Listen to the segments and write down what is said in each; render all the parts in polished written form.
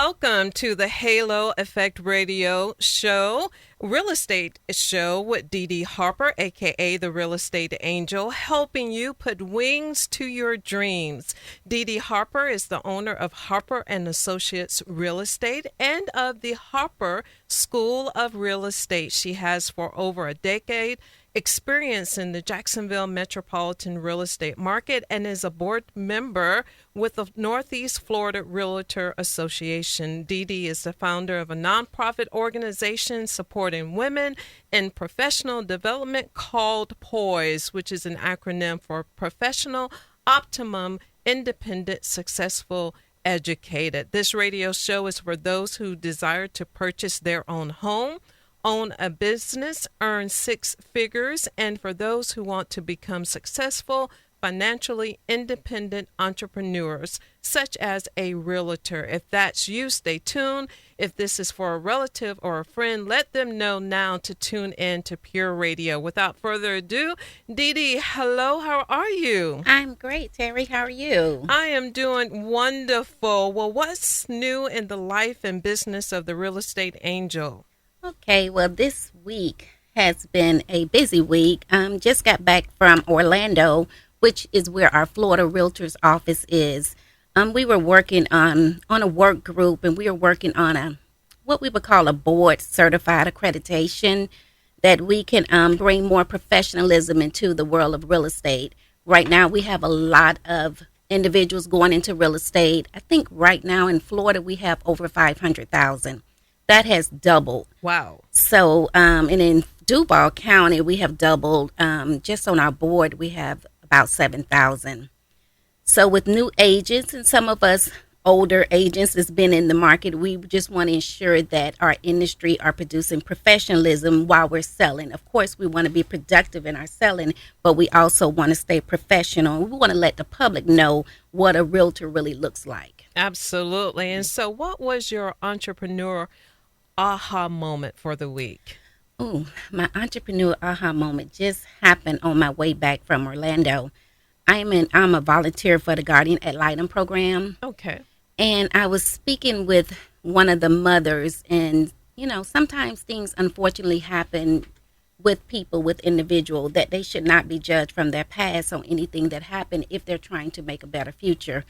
welcome to the Halo Effect Radio Show, real estate show with Dedee Harper, aka the Real Estate Angel, helping you put wings to your dreams. Dedee Harper is the owner of Harper and Associates Real Estate and of the Harper School of Real Estate. She has for over a decade experience in the Jacksonville metropolitan real estate market and is a board member with the Northeast Florida Realtor Association. Dedee is the founder of a nonprofit organization supporting women in professional development called POISE, which is an acronym for Professional Optimum Independent Successful Educated. This radio show is for those who desire to purchase their own home, own a business, earn six figures, and for those who want to become successful, financially independent entrepreneurs, such as a realtor. If that's you, stay tuned. If this is for a relative or a friend, let them know now to tune in to Pure Radio. Without further ado, Dedee, hello, how are you? I'm great, Terry. How are you? I am doing wonderful. Well, what's new in the life and business of the Real Estate Angel? Okay, well, this week has been a busy week. Just got back from Orlando, which is where our Florida Realtors office is. We were working on a work group, and we were working on what we would call a board certified accreditation that we can bring more professionalism into the world of real estate. Right now, we have a lot of individuals going into real estate. I think right now in Florida, we have over 500,000. That has doubled. Wow. So, and in Duval County, we have doubled. Just on our board, we have about 7,000. So with new agents and some of us older agents that's been in the market, we just want to ensure that our industry are producing professionalism while we're selling. Of course, we want to be productive in our selling, but we also want to stay professional. We want to let the public know what a realtor really looks like. Absolutely. And so what was your entrepreneur aha moment for the week? Oh, my entrepreneur aha moment just happened on my way back from Orlando. I'm a volunteer for the Guardian Ad Litem program. Okay. And I was speaking with one of the mothers, and sometimes things unfortunately happen with people, with individuals, that they should not be judged from their past on anything that happened if they're trying to make a better future.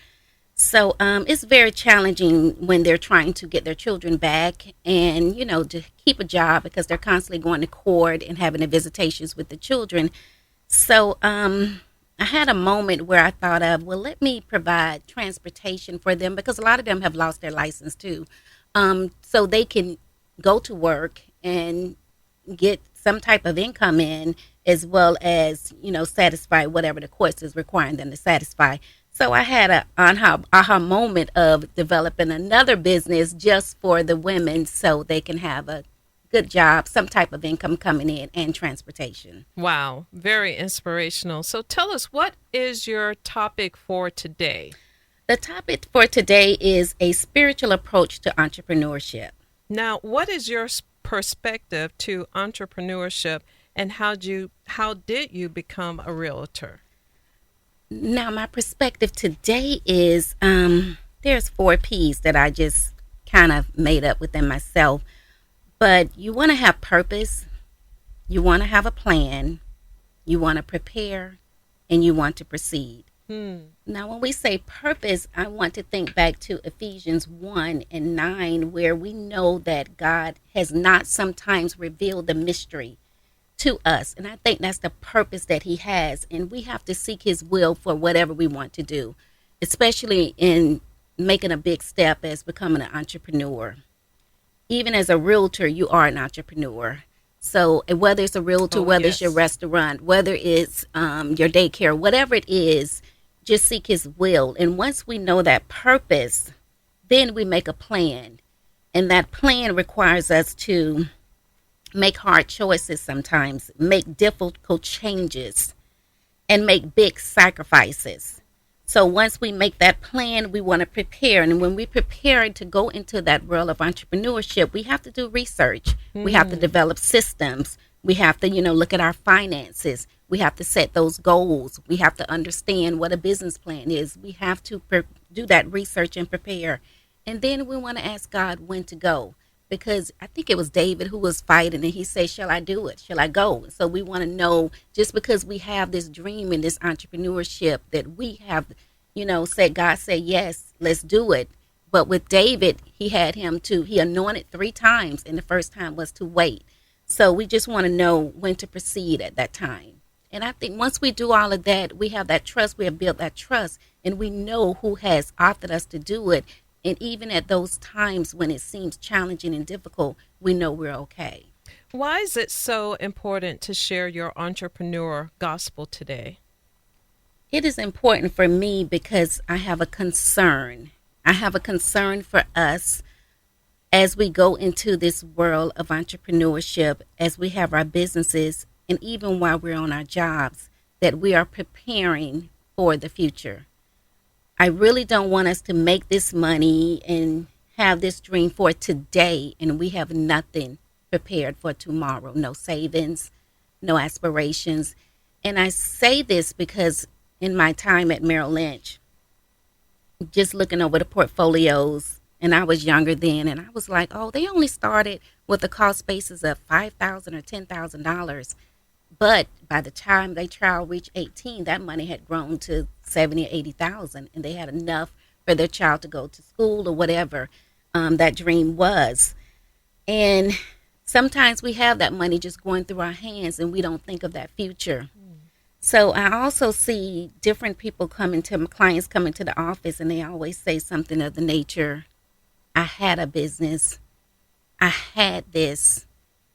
So it's very challenging when they're trying to get their children back and, to keep a job because they're constantly going to court and having the visitations with the children. So I had a moment where I thought of, well, let me provide transportation for them because a lot of them have lost their license too. So they can go to work and get some type of income in as well as, satisfy whatever the courts is requiring them to satisfy. So I had an aha moment of developing another business just for the women so they can have a good job, some type of income coming in, and transportation. Wow, very inspirational. So tell us, what is your topic for today? The topic for today is a spiritual approach to entrepreneurship. Now, what is your perspective to entrepreneurship, and how did you become a realtor? Now, my perspective today is there's 4 P's that I just kind of made up within myself. But you want to have purpose, you want to have a plan, you want to prepare, and you want to proceed. Now, when we say purpose, I want to think back to Ephesians 1:9, where we know that God has not sometimes revealed the mystery to us. And I think that's the purpose that he has. And we have to seek his will for whatever we want to do, especially in making a big step as becoming an entrepreneur. Even as a realtor, you are an entrepreneur. So whether it's a realtor, whether it's your restaurant, whether it's your daycare, whatever it is, just seek his will. And once we know that purpose, then we make a plan. And that plan requires us to make hard choices sometimes, make difficult changes, and make big sacrifices. So once we make that plan, we want to prepare. And when we prepare to go into that world of entrepreneurship, we have to do research. We have to develop systems. We have to, look at our finances. We have to set those goals. We have to understand what a business plan is. We have to do that research and prepare. And then we want to ask God when to go, because I think it was David who was fighting and he said, shall I do it? Shall I go? So we want to know, just because we have this dream and this entrepreneurship that we have, said, God said, yes, let's do it. But with David, he anointed 3 times, and the first time was to wait. So we just want to know when to proceed at that time. And I think once we do all of that, we have that trust, we have built that trust, and we know who has authored us to do it. And even at those times when it seems challenging and difficult, we know we're okay. Why is it so important to share your entrepreneur gospel today? It is important for me because I have a concern. I have a concern for us as we go into this world of entrepreneurship, as we have our businesses, and even while we're on our jobs, that we are preparing for the future. I really don't want us to make this money and have this dream for today, and we have nothing prepared for tomorrow. No savings, no aspirations. And I say this because in my time at Merrill Lynch, just looking over the portfolios, and I was younger then, and I was like, oh, they only started with a cost basis of $5,000 or $10,000. But by the time they child reached 18, that money had grown to 70 or 80,000, and they had enough for their child to go to school or whatever that dream was. And sometimes we have that money just going through our hands, and we don't think of that future. So I also see different people clients coming to the office, and they always say something of the nature, I had a business, I had this,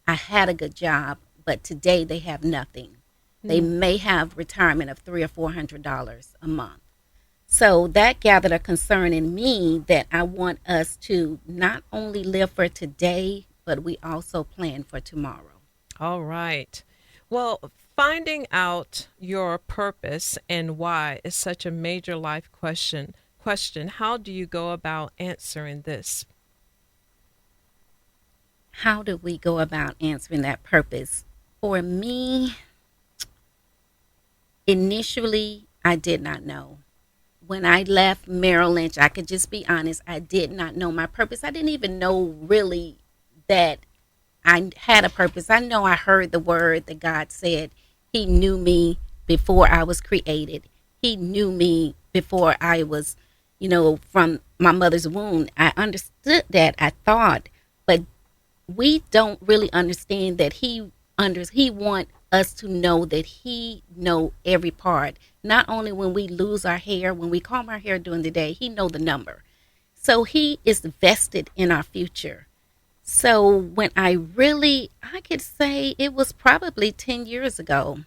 I had a good job, but today they have nothing. They may have retirement of $300 or $400 a month. So that gathered a concern in me that I want us to not only live for today, but we also plan for tomorrow. All right. Well, finding out your purpose and why is such a major life question. How do you go about answering this? How do we go about answering that purpose? For me, initially, I did not know. When I left Merrill Lynch, I could just be honest, I did not know my purpose. I didn't even know really that I had a purpose. I know I heard the word that God said He knew me before I was created. He knew me before I was, from my mother's womb. I understood that, I thought, but we don't really understand that He want us to know that He know every part. Not only when we lose our hair, when we comb our hair during the day, He know the number. So He is vested in our future. So when I could say it was probably 10 years ago,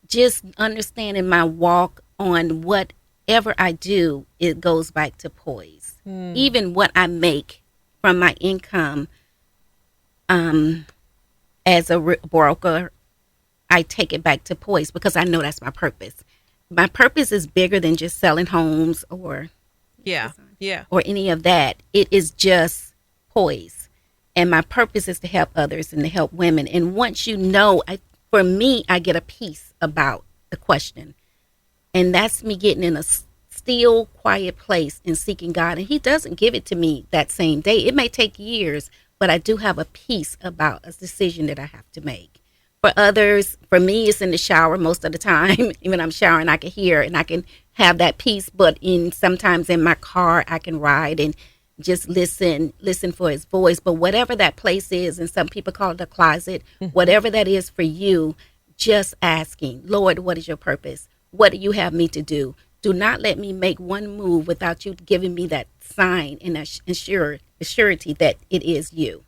just understanding my walk on whatever I do, it goes back to poise. Even what I make from my income as a broker, I take it back to poise because I know that's my purpose. My purpose is bigger than just selling homes or any of that. It is just poise. And my purpose is to help others and to help women. And once for me, I get a peace about the question. And that's me getting in a still, quiet place and seeking God. And He doesn't give it to me that same day. It may take years, but I do have a peace about a decision that I have to make. For others, for me, it's in the shower most of the time. When I'm showering, I can hear and I can have that peace. But sometimes in my car, I can ride and just listen for His voice. But whatever that place is, and some people call it a closet, whatever that is for you, just asking, Lord, what is your purpose? What do you have me to do? Do not let me make one move without you giving me that sign and that surety that it is you.